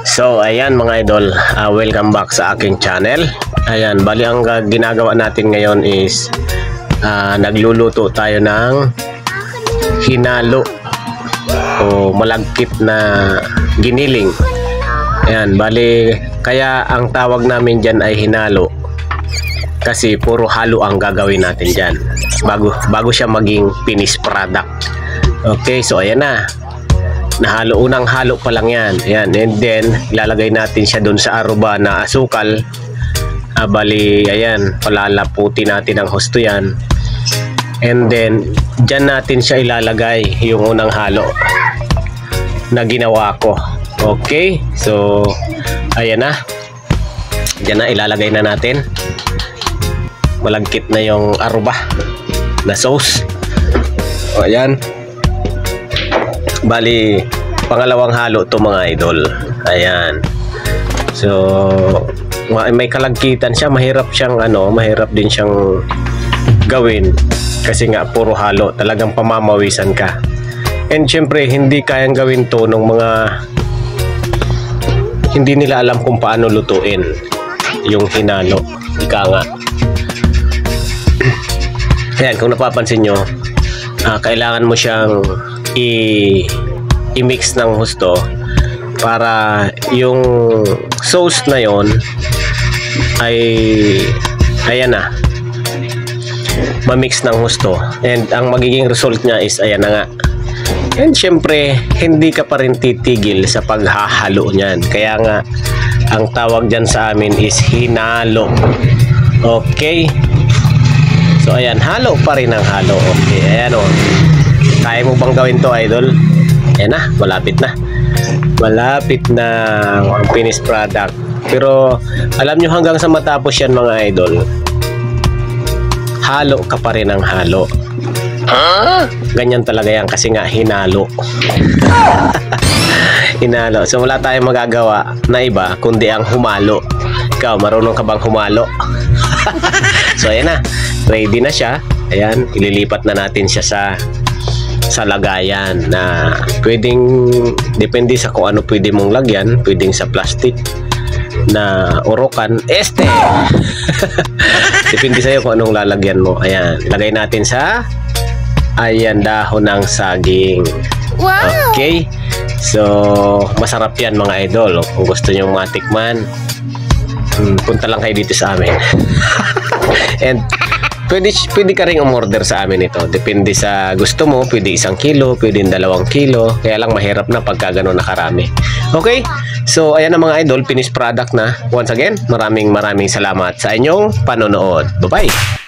So ayan mga idol, welcome back sa aking channel. Ayan, bali ang ginagawa natin ngayon is nagluluto tayo ng hinalo o malagkit na giniling. Ayan, bali kaya ang tawag namin dyan ay hinalo kasi puro halo ang gagawin natin dyan bago siya maging finished product. Okay, so ayan na. Nahalo, unang halo pa lang yan. Ayan, and then ilalagay natin siya doon sa aruba na asukal. Bali, ayan, palalaputi natin ang husto yan. And then dyan natin siya ilalagay yung unang halo na ginawa ko. Okay, so ayan na. Dyan na, ilalagay na natin. Malagkit na yung aruba na sauce. O, ayan. Bali, pangalawang halo to mga idol. Ayan. So, may kalagkitan siya. Mahirap siyang mahirap din siyang gawin. Kasi nga, puro halo. Talagang pamamawisan ka. And syempre, hindi kayang gawin to ng mga hindi nila alam kung paano lutuin yung hinalo. Ika nga. Ayan, kung napapansin nyo, kailangan mo siyang i-mix ng husto para yung sauce na yon ay ayan na, ma-mix ng husto, and ang magiging result niya is ayan na nga. And syempre hindi ka pa rin titigil sa paghahalo niyan, kaya nga ang tawag dyan sa amin is hinalo. Okay, so ayan, halo pa rin ang halo. Okay, ayan o. Kaya mo bang gawin to, idol? Ayan na, malapit na. Malapit na ang finished product. Pero alam nyo, hanggang sa matapos yan mga idol, halo ka pa rin ang halo. Ganyan talaga yan kasi nga hinalo. Hinalo. So wala tayong magagawa na iba kundi ang humalo. Ikaw, marunong ka bang humalo? So ayan na, ready na siya. Ayan, ililipat na natin siya sa lagayan na pwedeng, depende sa kung ano pwede mong lagyan. Pwedeng sa plastic na urokan. Depende sa'yo kung anong lalagyan mo. Ayan, ilagay natin sa dahon ng saging. Wow! Okay, so masarap yan mga idol. Kung gusto nyo matikman, punta lang kayo dito sa amin. And pwede ka rin umorder sa amin ito. Depende sa gusto mo. Pwede 1 kilo, pwede 2 kilo. Kaya lang mahirap na pagka gano'n na karami. Okay? So, ayan na mga idol. Finished product na. Once again, maraming salamat sa inyong panonood. Bye-bye!